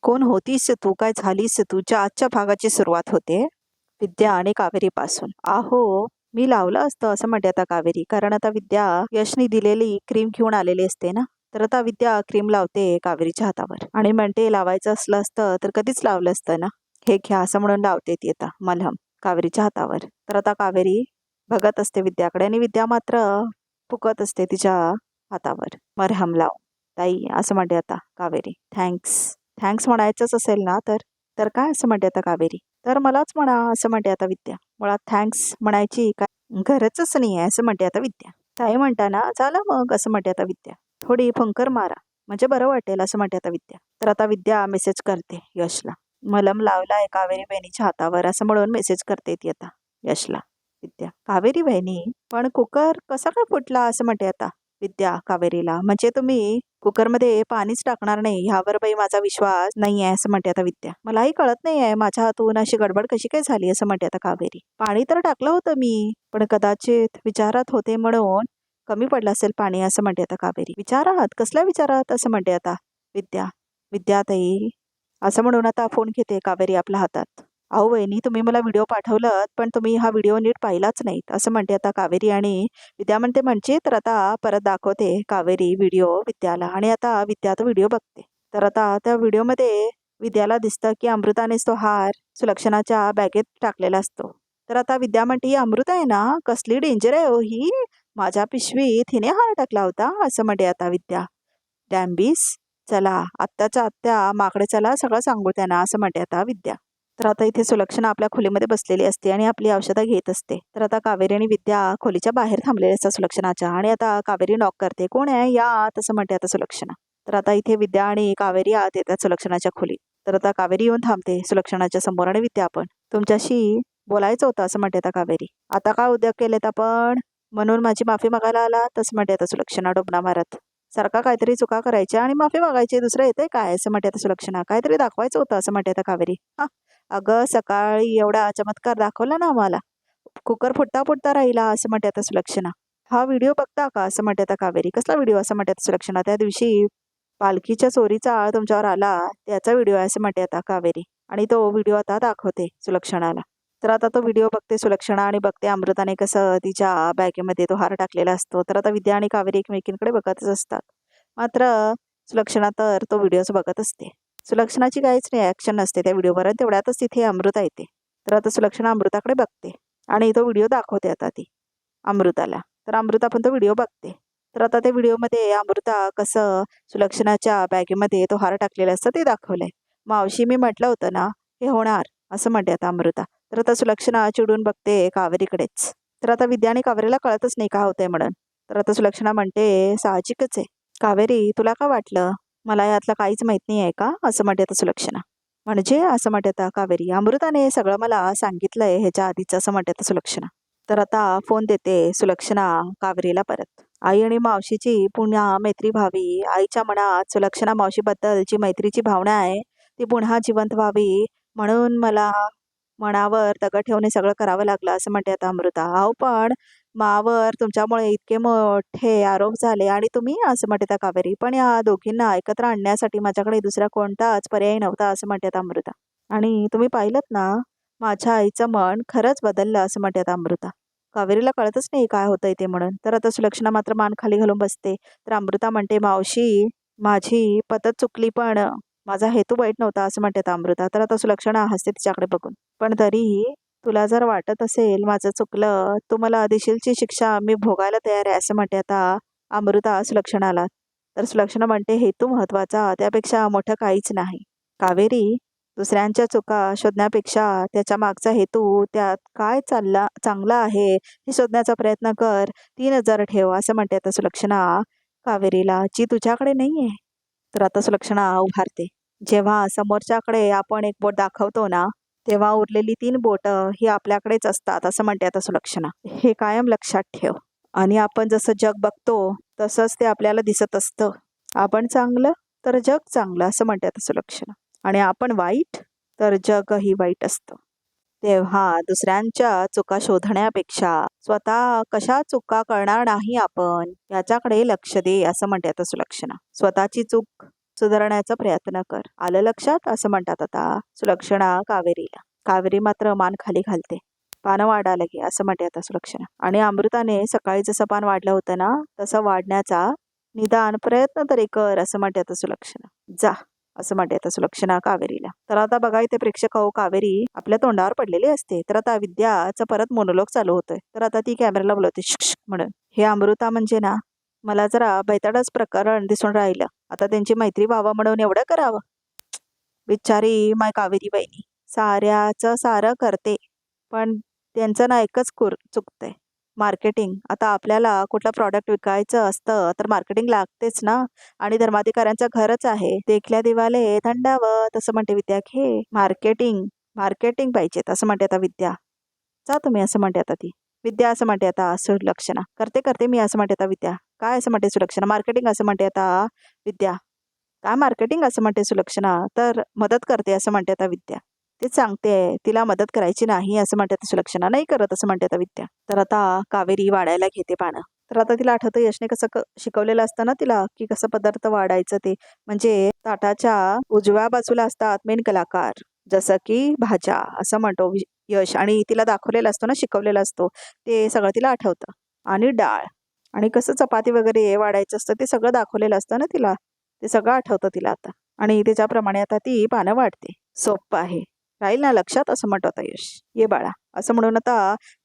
कोण होतीस तू, काय झालीस तुझ्या आजच्या भागाची सुरुवात होते विद्या आणि कावेरी पासून. आहो, मी लावलं असतं असं म्हणते आता कावेरी, कारण आता विद्या यशनी दिलेली क्रीम घेऊन आलेली असते ना. तर आता विद्या क्रीम लावते कावेरीच्या हातावर आणि म्हणते लावायचं असलं असतं तर कधीच लावलं असतं ना. हे घ्या असं म्हणून लावते ती आता मलहम कावेरीच्या हातावर. तर आता कावेरी बघत असते विद्याकडे आणि विद्या मात्र फुकत असते तिच्या हातावर, मरहम लाव ताई असं म्हणते आता कावेरी. थँक्स म्हणायचंच असेल ना तर काय असं म्हणते आता कावेरी. तर मलाच म्हणा असं म्हणते आता विद्या. मुळात थँक्स म्हणायची काय गरजच नाही आहे असं म्हणते आता विद्या. ताई म्हणताना झालं मग असं म्हणते आता विद्या. थोडी फंकर मारा म्हणजे बरं वाटेल असं म्हणते आता विद्या. तर आता विद्या मेसेज करते यशला. मलम लावलाय कावेरी बहिणीच्या हातावर असं म्हणून मेसेज करते ती आता यशला. विद्या, कावेरी बहिणी पण कुकर कसा काय फुटला असं म्हणते आता विद्या कावेरीला. म्हणजे तुम्ही कुकरमध्ये पाणीच टाकणार नाही ह्यावर बाई माझा विश्वास नाही आहे असं म्हणते आता विद्या. मलाही कळत नाही आहे माझ्या हातून अशी गडबड कशी काय झाली असं म्हणते आता कावेरी. पाणी तर टाकलं होतं मी, पण कदाचित विचारात होते म्हणून कमी पडलं असेल पाणी असं म्हणते आता कावेरी. विचारात? कसल्या विचारात असं म्हणते आता विद्या. विद्याताई असं म्हणून आता फोन घेते कावेरी आपल्या हातात. अहो वहिनी, तुम्ही मला व्हिडिओ पाठवलं पण तुम्ही हा व्हिडिओ नीट पाहिलाच नाहीत असं म्हणते आता कावेरी. आणि विद्या म्हणते म्हणजे तर आता परत दाखवते कावेरी व्हिडिओ विद्याला. आणि आता विद्या तो व्हिडिओ बघते. तर आता त्या व्हिडिओमध्ये विद्याला दिसतं की अमृतानेच तो हार सुलक्षणाच्या बॅगेत टाकलेला असतो. तर आता विद्या म्हणते ही अमृता आहे ना, कसली डेंजर आहे हो ही, माझ्या पिशवीत हिने हार टाकला होता असं म्हणते आता विद्या. डॅम्बिस, चला आत्ताच्या आत्या माकडे चला सगळं सांगू त्यांना असं म्हणते आता विद्या. तर आता इथे सुलक्षणा आपल्या खोलीमध्ये बसलेली असते आणि आपली औषधं घेत असते. तर आता कावेरी आणि विद्या खोलीच्या बाहेर थांबलेल्या असतात सुलक्षणाच्या. आणि आता कावेरी नॉक करते. कोण आहे या तसं म्हणते आता सुलक्षणा. तर आता इथे विद्या आणि कावेरी आत येतात सुलक्षणाच्या खोलीत. तर आता कावेरी येऊन थांबते सुलक्षणाच्या समोर. आणि विद्या आपण तुमच्याशी बोलायचं होतं असं म्हणते आता कावेरी. आता काय उद्योग केलेत आपण म्हणून माझी माफी मागायला आला तसं म्हणते आता सुलक्षणा डोबणा मारत. सारखा काहीतरी चुका करायच्या आणि माफी मागायची, दुसरं येते काय असं म्हणते आता सुलक्षणा. काहीतरी दाखवायचं होतं असं म्हणते आता कावेरी. हा, अगं सकाळी एवढा चमत्कार दाखवला ना आम्हाला, कुकर फुटता फुटता राहिला असं म्हणते आता सुलक्षणा. हा व्हिडिओ बघता का असं म्हणते आता कावेरी. कसला व्हिडिओ असं म्हणते आता सुलक्षणा. त्या दिवशी पालखीच्या चोरीचा आळ तुमच्यावर आला त्याचा व्हिडिओ आहे असं म्हणते आता कावेरी. आणि तो व्हिडिओ आता दाखवते सुलक्षणाला. तर आता तो व्हिडिओ बघते सुलक्षणा आणि बघते अमृताने कसं तिच्या बॅगेमध्ये तो हार टाकलेला असतो. तर आता विद्या आणि कावेरी एकमेकींकडे बघतच असतात. मात्र सुलक्षणा तर तो व्हिडिओच बघत असते. सुलक्षणाची काहीच रिॲक्शन नसते त्या व्हिडिओवर. तेवढ्यातच तिथे अमृता येते. तर आता सुलक्षणा अमृताकडे बघते आणि तो व्हिडिओ दाखवते आता ती अमृताला. तर अमृता पण तो व्हिडिओ बघते. तर आता त्या व्हिडिओमध्ये अमृता कसं सुलक्षणाच्या बॅगेमध्ये तो हार टाकलेला असतं ते दाखवलंय. मावशी मी म्हटलं होतं ना हे होणार असं म्हणते आता अमृता. तर आता सुलक्षणा चिडून बघते कावेरीकडेच. तर आता विद्या आणि कावेरीला कळतच नाही का होतंय म्हणून. तर आता सुलक्षणा म्हणते साहजिकच आहे. कावेरी तुला का वाटलं मला यातलं काहीच माहित नाही आहे का असं म्हणते आता सुलक्षणा. म्हणजे असं म्हणते आता कावेरी. अमृताने सगळं मला सांगितलंय ह्याच्या आधीच असं म्हणते आता सुलक्षणा. तर आता फोन देते सुलक्षणा कावेरीला परत. आई आणि मावशीची पुन्हा मैत्री व्हावी, आईच्या मनात सुलक्षणा मावशीबद्दल जी मैत्रीची भावना आहे ती पुन्हा जिवंत व्हावी म्हणून मला मनावर दगड ठेवून सगळं करावं लागलं असं म्हणते आता अमृता. अहो पण मावर तुमच्यामुळे इतके मोठे आरोप झाले आणि तुम्ही असं म्हणते त्या कावेरी. पण या दोघींना एकत्र आणण्यासाठी माझ्याकडे दुसरा कोणताच पर्याय नव्हता असं म्हणते आता अमृता. आणि तुम्ही पाहिलंत ना माझ्या आईचं मन खरंच बदललं असं म्हणते आता अमृता. कावेरीला कळतच नाही काय होतंय ते म्हणून. तर आता सुलक्षणा मात्र मान खाली घालून बसते. तर अमृता म्हणते मावशी माझी पद्धत चुकली पण माझा हेतू वाईट नव्हता असं म्हणते आता अमृता. तर आता सुलक्षणा हसते तिच्याकडे बघून. पण तरीही तुला जर वाटत असेल माझं चुकलं तू मला देशीलची शिक्षा मी भोगायला तयार आहे असं म्हणते आता अमृता सुलक्षणाला. तर सुलक्षणा म्हणते हेतू महत्वाचा त्यापेक्षा मोठं काहीच नाही. कावेरी दुसऱ्यांच्या चुका शोधण्यापेक्षा त्याच्या मागचा हेतू त्यात काय चांगला आहे हे शोधण्याचा प्रयत्न कर, ती नजर ठेव असं म्हणते आता सुलक्षणा कावेरीला, जी तुझ्याकडे नाहीये. तर आता सुलक्षणा उभारते. जेव्हा समोरच्याकडे आपण एक बोट दाखवतो ना तेव्हा उरलेली 3 बोटं ही आपल्याकडेच असतात असं म्हणते आता सुलक्षणा. हे कायम लक्षात ठेव. आणि आपण जसं जग बघतो तसंच ते आपल्याला दिसत असतं. आपण चांगलं तर जग चांगलं असं म्हणते आता सुलक्षणा. आणि आपण वाईट तर जगही वाईट असतं. तेव्हा दुसऱ्यांच्या चुका शोधण्यापेक्षा स्वतः कशा चुका करणार नाही आपण याच्याकडे लक्ष दे असं म्हणते आता सुलक्षणा. स्वतःची चूक सुधारण्याचा प्रयत्न कर. आलं लक्षात असं म्हणतात आता सुलक्षणा कावेरीला. कावेरी मात्र मान खाली घालते. पानं वाढा लगे असं म्हणते आता सुलक्षणा. आणि अमृताने सकाळी जसं पान वाढलं होतं ना तसं वाढण्याचा निदान प्रयत्न तरी कर असं म्हणते आता सुलक्षणा. जा असं म्हणते आता सुलक्षणा कावेरीला. तर आता बघा इथे प्रेक्षक हो कावेरी आपल्या तोंडावर पडलेली असते. तर आता विद्याचा परत मोनोलॉग चालू होतोय. तर आता ती कॅमेराला बोलवते शिक्ष म्हणून. हे अमृता म्हणजे ना मला जरा बैताडच प्रकरण दिसून राहिलं. आता त्यांची मैत्री व्हावं म्हणून एवढं करावं. बिचारी माय कावेरी बहिणी साऱ्याचं सारं करते पण त्यांचं ना एकच चुकतंय मार्केटिंग. आता आपल्याला कुठलं प्रॉडक्ट विकायचं असतं तर मार्केटिंग लागतेच ना. आणि धर्माधिकाऱ्यांचं घरच आहे. देखल्या दिवाले थंडावं तसं म्हणते विद्या. घे मार्केटिंग मार्केटिंग पाहिजेत असं म्हणते आता विद्या. जा तुम्ही असं म्हणते आता ती विद्या. असं म्हणते आता सुलक्षणा. करते करते मी असं म्हणते आता विद्या. काय असं म्हणते सुलक्षणा. मार्केटिंग असं म्हणते आता विद्या. काय मार्केटिंग असं म्हणते सुलक्षणा. तर मदत करते असं म्हणते आता विद्या. तेच सांगते तिला मदत करायची नाही असं म्हणते आता सुलक्षणा. नाही करत असं म्हणते आता विद्या. तर आता कावेरी वाढायला घेते पानं. तर आता तिला आठवतं यशने कसं शिकवलेलं असतं ना तिला की कसं पदार्थ वाढायचं ते. म्हणजे ताटाच्या उजव्या बाजूला असतात मेन कलाकार जसं की भाज्या असं म्हणतो यश. आणि तिला दाखवलेलं असतो ना शिकवलेलं असतो ते सगळं तिला आठवतं. आणि डाळ आणि कसं चपाती वगैरे वाढायचं असतं ते सगळं दाखवलेलं असतं ना तिला. ते सगळं आठवतं तिला आता. आणि त्याच्याप्रमाणे आता ती पानं वाढते. सोपं आहे राहील ना लक्षात असं म्हणतो आता यश. ये बाळा असं म्हणून आता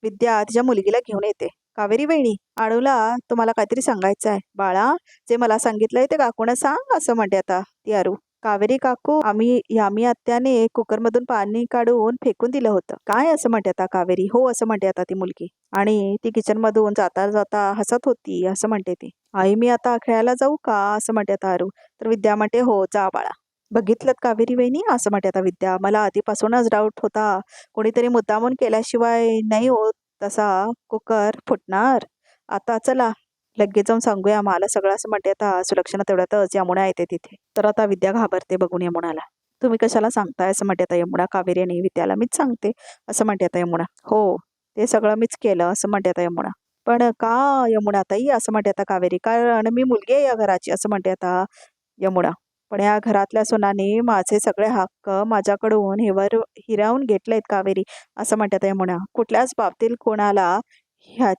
विद्या तिच्या मुलगीला घेऊन येते. कावेरी वहिनी आळूला तुम्हाला काहीतरी सांगायचं आहे. बाळा जे मला सांगितलंय ते काकूनं सांग असं म्हणते आता ती आरू. कावेरी काकू आम्ही आत्याने कुकरमधून पाणी काढून फेकून दिलं होतं. काय असं म्हणते आता कावेरी. हो असं म्हणते आता ती मुलगी. आणि ती किचन मधून जाता जाता हसत होती असं म्हणते ती. आई मी आता खेळायला जाऊ का असं म्हणते आता आरू. तर विद्या म्हणते हो जा बाळा. बघितलं कावेरी वहिनी असं म्हणते आता विद्या. मला आधीपासूनच डाऊट होता कोणीतरी मुद्दामून केल्याशिवाय नाही होत तसा कुकर फुटणार. आता चला लगेच जाऊन सांगूया मला सगळं असं म्हणते आता सुलक्षणा. तेवढ्यातच यमुना येते तिथे. तर आता विद्या घाबरते बघून यमुनाला. तुम्ही कशाला सांगताय असं म्हणते आता यमुना. कावेरी आणि विद्याला मीच सांगते असं म्हणते आता यमुना. हो ते सगळं मीच केलं असं म्हणते आता यमुना. पण का यमुना ताई असं म्हणते आता कावेरी. कारण मी मुलगी आहे या घराची असं म्हणते आता यमुना. पण या घरातल्या सुनाने माझे सगळे हक्क माझ्याकडून हिरावून घेतलेत कावेरी असं म्हणते आता यमुना. कुठल्याच बाबतीत कोणाला ह्या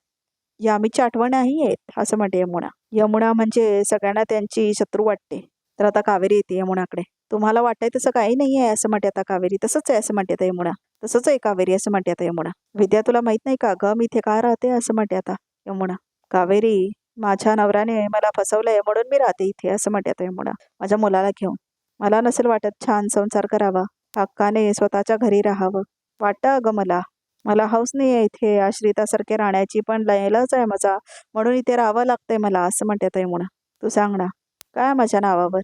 यामीची आठवण नाही येत असं म्हणते यमुना. यमुना म्हणजे सगळ्यांना त्यांची शत्रू वाटते. तर आता कावेरी येते यमुनाकडे. तुम्हाला वाटतंय तसं काही नाही आहे असं म्हणते आता कावेरी. तसंच आहे असं म्हणते आता यमुना. तसंच आहे कावेरी असं म्हणते आता यमुना. विद्या तुला माहित नाही का ग मी इथे का राहते असं म्हणते आता यमुना. कावेरी माझ्या नवऱ्याने मला फसवलंय म्हणून मी राहते इथे असं म्हणते आता यमुना. माझ्या मुलाला घेऊन. मला नसेल वाटत छान संसार करावा हक्काने स्वतःच्या घरी राहावं. वाटतं अगं मला हौस नाही आहे इथे आश्रितासारखे राहण्याची. पण लयलाच आहे माझा म्हणून इथे राहावं लागतंय मला असं म्हणते आता यमुना. तू सांग ना काय माझ्या नावावर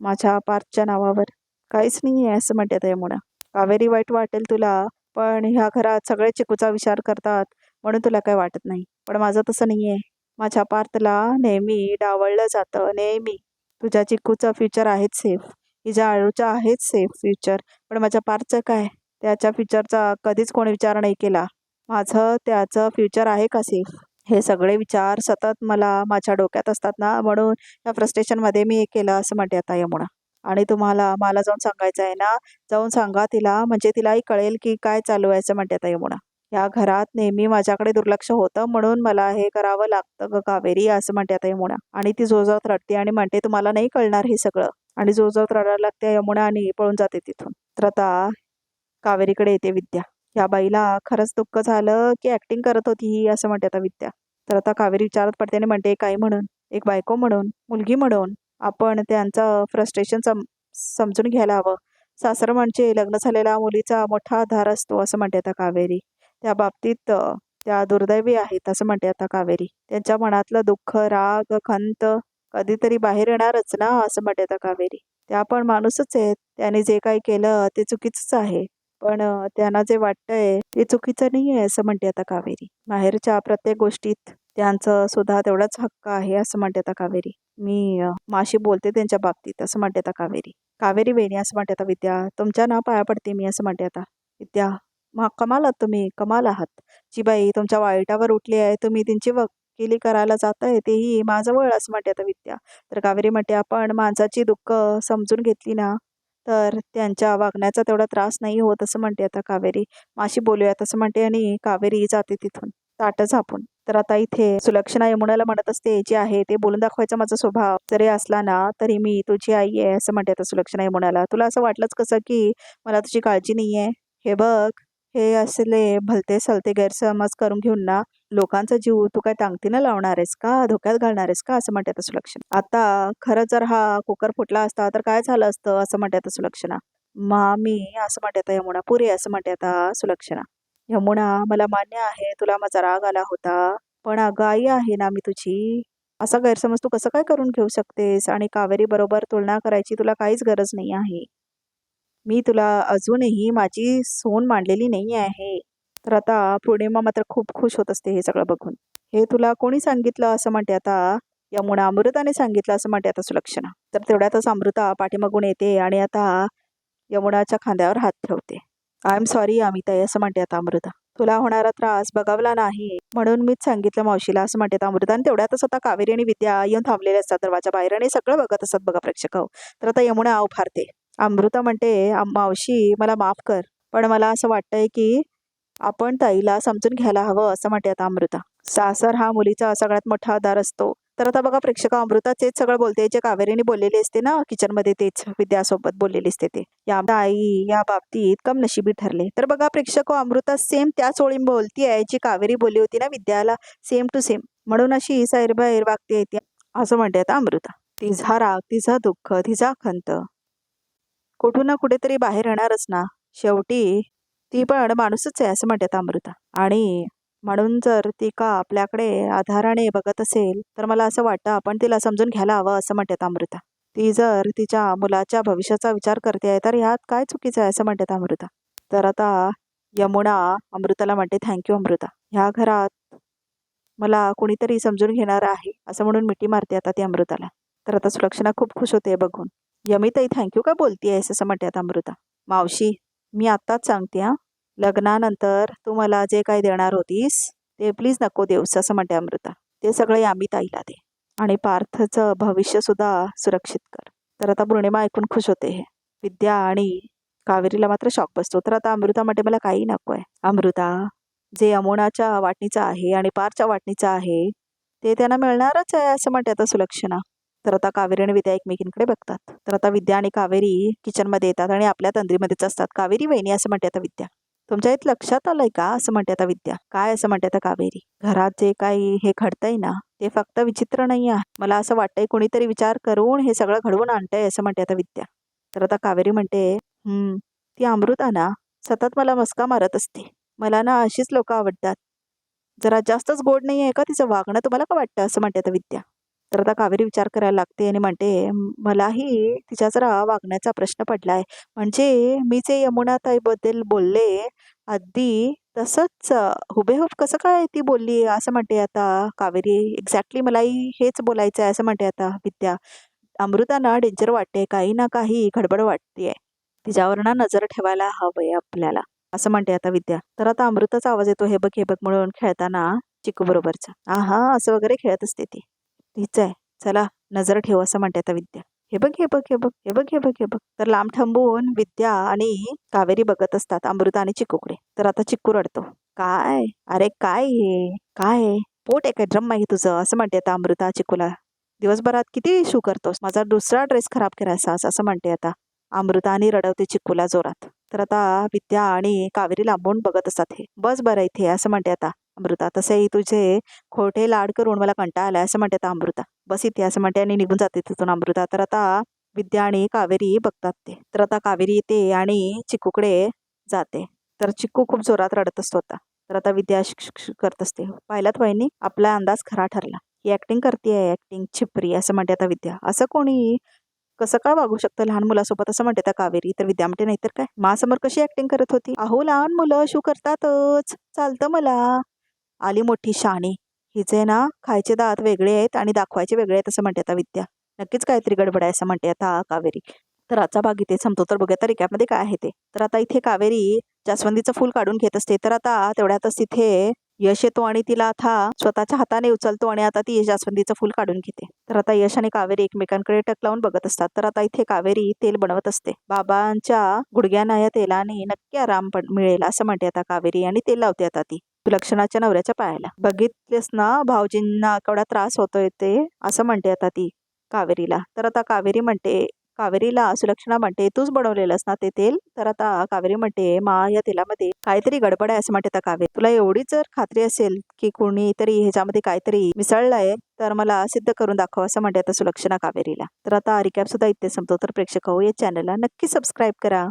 माझ्या पार्थच्या नावावर काहीच नाही आहे असं म्हणते आता यमुना. कावेरी वाईट वाटेल तुला पण ह्या घरात सगळे चिकूचा विचार करतात म्हणून तुला काय वाटत नाही. पण माझं तसं नाही आहे. माझ्या पार्थला नेहमी डावळलं जातं नेहमी. तुझ्या चिकूचं फ्युचर आहेच सेफ. हिच्या आळूचं आहेच सेफ फ्युचर. पण माझ्या पार्थचं काय. त्याच्या फ्युचरचा कधीच कोणी विचार नाही केला. माझं त्याचं फ्युचर आहे का सेफ. हे सगळे विचार सतत माझ्या डोक्यात असतात ना म्हणून या फ्रस्ट्रेशनमध्ये मी हे केलं असं म्हणते आता यमुना. आणि मला जाऊन सांगायचं आहे ना जाऊन सांगा तिला म्हणजे तिलाही कळेल की काय चालू आहे असं म्हणते आता यमुना. या घरात नेहमी माझ्याकडे दुर्लक्ष होतं म्हणून मला हे करावं लागतं ग कावेरी असं म्हणते आता यमुना. आणि ती जोरजोरात रडते आणि म्हणते तुम्हाला नाही कळणार हे सगळं. आणि जोरजोरात रडायला लागते यमुना आणि पळून जाते तिथून. तर आता कावेरीकडे येते विद्या. या बाईला खरंच दुःख झालं की ऍक्टिंग करत होती ही असं म्हणते आता विद्या. तर आता कावेरी विचारत पडते आणि म्हणते काय म्हणून एक बायको म्हणून मुलगी म्हणून आपण त्यांचं फ्रस्ट्रेशन समजून घ्यायला हवं. सासर म्हणजे लग्न झालेल्या मुलीचा मोठा आधार असतो असं म्हणते आता कावेरी. त्या बाबतीत त्या दुर्दैवी आहेत असं म्हणते आता कावेरी. त्यांच्या मनातलं दुःख राग खंत कधीतरी बाहेर येणारच ना असं म्हणते आता कावेरी. त्या पण माणूसच आहेत. त्याने जे काही केलं ते चुकीचंच आहे. पण त्यांना जे वाटतंय ते चुकीचं नाही आहे असं म्हणते आता कावेरी. बाहेरच्या प्रत्येक गोष्टीत त्यांचं सुद्धा तेवढाच हक्क आहे असं म्हणते आता कावेरी. मी माशी बोलते त्यांच्या बाबतीत असं म्हणते आता कावेरी. कावेरी वेणी असं म्हणते आता विद्या. तुमच्या ना पाया पडते मी असं म्हणते आता विद्या. मग कमाल आहात तुम्ही कमाल आहात. जी बाई तुमच्या वाईटावर उठली आहे तुम्ही त्यांची वकिली करायला जातंय तेही माझ्याजवळ असं म्हणते आता विद्या. तर कावेरी म्हणते आपण माणसाची दुःख समजून घेतली ना तर त्यांच्या वागण्याचा तेवढा त्रास नाही होत असं म्हणते आता कावेरी. माशी बोलूयात असं म्हणते आणि कावेरी जाते तिथून ताटं झापून. तर आता इथे सुलक्षणा यमुनाला म्हणत असते जे आहे ते बोलून दाखवायचा माझा स्वभाव जरी असला ना तरी मी तुझी आई आहे असं म्हणते आता सुलक्षणा यमुनाला. तुला असं वाटलंच कसं की मला तुझी काळजी नाही आहे? हे बघ हे असले भलते सलते गैरसमज करून घेऊन ना लोकांचा जीव तू काय टांगतीनं लावणार आहेस का धोक्यात घालणार आहेस का असं म्हणते आता सुलक्षणा. आता खरं जर हा कुकर फुटला असता तर काय झालं असतं असं म्हणते आता सुलक्षणा. मामी असं म्हणते आता यमुना. पुरे असं म्हणते आता सुलक्षणा. यमुना मला मान्य आहे तुला माझा राग आला होता पण अगं आई आहे ना मी तुझी. असा गैरसमज तू कसं काय करून घेऊ शकतेस आणि कावेरी बरोबर तुलना करायची तुला काहीच गरज नाही आहे. मी तुला अजूनही माझी सून मांडलेली नाही आहे. तर आता पौर्णिमा मात्र खूप खुश होत असते हे सगळं बघून. हे तुला कोणी सांगितलं असं म्हणते आता यमुना. अमृताने सांगितलं असं म्हणते आता सुलक्षणा. तर तेवढ्यातच अमृता पाठीमागून येते आणि आता यमुनाच्या खांद्यावर हात ठेवते. आय एम सॉरी अमिताई असं म्हणते आता अमृता. तुला होणारा त्रास बघावला नाही म्हणून मीच सांगितलं मावशीला असं म्हणते आता अमृता. आणि तेवढ्यातच आता कावेरी आणि विद्या येऊन थांबलेले असतात दरवाजा बाहेर आणि सगळं बघत असतात बघा प्रेक्षक हो. तर आता यमुना फारते. अमृता म्हणते मावशी मला माफ कर पण मला असं वाटतंय की आपण ताईला समजून घ्यायला हवं असं म्हणते आता अमृता. सासर हा मुलीचा सगळ्यात मोठा आधार असतो. तर आता बघा प्रेक्षक अमृता तेच सगळं बोलते जे कावेरीने बोललेली असते ना किचनमध्ये तेच विद्यासोबत बोललेली असते ते. या आई या बाबतीत कम नशिबी ठरले. तर बघा प्रेक्षक अमृता सेम त्याच ओळी बोलती आहे जी कावेरी बोलली होती ना विद्याला सेम टू सेम. म्हणून अशी सैरभैर वागते ती असं म्हणते आता अमृता. तिचा राग तिचा दुःख तिचा खंत कुठून ना कुठेतरी बाहेर येणारच ना. शेवटी ती पण माणूसच आहे असं म्हणतात अमृता. आणि म्हणून जर ती का आपल्याकडे आधाराने बघत असेल तर मला असं वाटतं आपण तिला समजून घ्यायला हवं असं म्हणतात अमृता. ती जर तिच्या मुलाच्या भविष्याचा विचार करते आहे तर ह्यात काय चुकीचं आहे असं म्हणतात अमृता. तर आता यमुना अमृताला म्हणते थँक्यू अमृता. ह्या घरात मला कोणीतरी समजून घेणार आहे असं म्हणून मिठी मारते आता ती अमृताला. तर आता सुलक्षणा खूप खुश होते बघून. यमिताई थँक्यू का बोलतीयेस असं म्हणतात अमृता. मावशी मी आत्ताच सांगते हा लग्नानंतर तू मला जे काही देणार होतीस ते प्लीज नको देऊस असं म्हणते अमृता. ते सगळे अमिताईला दे आणि पार्थचं भविष्य सुद्धा सुरक्षित कर. तर आता पौर्णिमा ऐकून खुश होते. हे विद्या आणि कावेरीला मात्र शॉक बसतो. तर आता अमृता म्हणते मला काही नको आहे. अमृता जे यमुनाच्या वाटणीचं आहे आणि पारच्या वाटणीचं आहे ते त्यांना मिळणारच आहे असं म्हणते आता सुलक्षणा. तर आता कावेरी आणि विद्या एकमेकींकडे बघतात. तर आता विद्या आणि कावेरी किचनमध्ये येतात आणि आपल्या तंद्रीमध्येच असतात. कावेरी वहिनी असं म्हणते आता विद्या. तुमच्या इथं लक्षात आलंय का असं म्हणते आता विद्या. काय असं म्हणते आता कावेरी. घरात जे काही हे घडतंय ना ते फक्त विचित्र नाही आहे. मला असं वाटतंय कोणीतरी विचार करून हे सगळं घडवून आणतंय असं म्हणते आता विद्या. तर आता कावेरी म्हणते ती अमृता ना सतत मला मस्का मारत असते. मला ना अशीच लोक आवडतात. जरा जास्तच गोड नाही आहे का तिचं वागणं तुम्हाला काय वाटतं असं म्हणते आता विद्या. तर आता कावेरी विचार करायला लागते आणि म्हणते मलाही तिच्या जरा वागण्याचा प्रश्न पडलाय. म्हणजे मी जे यमुनाताईबद्दल बोलले अगदी तसंच हुबेहूब कसं काय ती बोलली असं म्हणते आता कावेरी. एक्झॅक्टली मलाही हेच बोलायचं आहे असं म्हणते आता विद्या. अमृतांना डेंजर वाटते काही ना काही गडबड वाटतेय. तिच्यावर ना नजर ठेवायला हवंय आपल्याला असं म्हणते आता विद्या. तर आता अमृताचा आवाज येतो हे बघ म्हणून खेळताना चिकू बरोबरचा. हा असं वगैरे खेळत असते ती. तीच आहे चला नजर ठेव असं म्हणते आता विद्या. हे बघ हे बघ हे बघ हे बघ हे बघ हे बघ. तर लांब थांबून विद्या आणि कावेरी बघत असतात अमृता आणि चिक्कूकडे. तर आता चिक्कू रडतो. काय अरे काय हे काय पोट आहे काय ड्रम आहे तुझं असं म्हणते आता अमृता चिक्कूला. दिवसभरात किती शू करतोस माझा दुसरा ड्रेस खराब करायचा असं म्हणते आता अमृता आणि रडवते चिक्कूला जोरात. तर आता विद्या आणि कावेरी लांबून बघत असतात. हे बस बरं इथे असं म्हणते आता अमृता. तसेही तुझे खोटे लाड करून मला कंटाळा आलाय असं म्हणते आता अमृता. बस इथे असं म्हणते आणि निघून जाते तिथून अमृता. तर आता विद्या आणि कावेरी बघतात ते. तर आता कावेरी येते आणि चिक्कूकडे जाते. तर चिक्कू खूप जोरात रडत असतो आता. तर आता विद्या करत असते. पाहिलात वहिनी आपला अंदाज खरा ठरला. ही ऍक्टिंग करते ऍक्टिंग छिपरी असं म्हणते आता विद्या. असं कोणी कसं काय वागू शकतं लहान मुलासोबत असं म्हणते त्या कावेरी. तर विद्या म्हणते नाहीतर काय माझ्यासमोर कशी ऍक्टिंग करत होती. अहो लहान मुलं शू करतातच चालतं मला. आली मोठी शहाणी. हिचे ना खायचे दात वेगळे आहेत आणि दाखवायचे वेगळे आहेत असं म्हणते आता विद्या. नक्कीच काहीतरी गडबड आहे असं म्हणते आता कावेरी. तर आजचा भाग इथे संपतो. तर बघूया तर रिकॅपमध्ये काय आहे ते. तर आता इथे कावेरी जास्वंदीचं फूल काढून घेत असते. तर आता तेवढ्यातच तिथे यश येतो आणि तिला आता स्वतःच्या हाताने उचलतो आणि आता ती जास्वंदीचं फूल काढून घेते. तर आता यश आणि कावेरी एकमेकांकडे टक लावून बघत असतात. तर आता इथे कावेरी तेल बनवत असते. बाबांच्या गुडघ्यांना या तेलाने नक्की आराम मिळेल असं म्हणते आता कावेरी आणि तेल लावते आता ती सुलक्षणाच्या नवऱ्याच्या पायाला. बघितलेस ना भाऊजींना केवढा त्रास होतोय ते, असं म्हणते आता ती कावेरीला. तर आता कावेरीला सुलक्षणा म्हणते, तूच बनवलेलंस ना ते तेल? तर आता कावेरी म्हणते, मा या तेलामध्ये काहीतरी गडबड आहे असं म्हणते आता कावेरी. तुला एवढी जर खात्री असेल की कोणीतरी ह्याच्यामध्ये काहीतरी मिसळलंय तर मला सिद्ध करून दाखव असं म्हणते आता सुलक्षणा कावेरीला. तर आता रिकॅप सुद्धा इथे संपतो. तर प्रेक्षक हो, या चॅनलला नक्की सबस्क्राईब करा.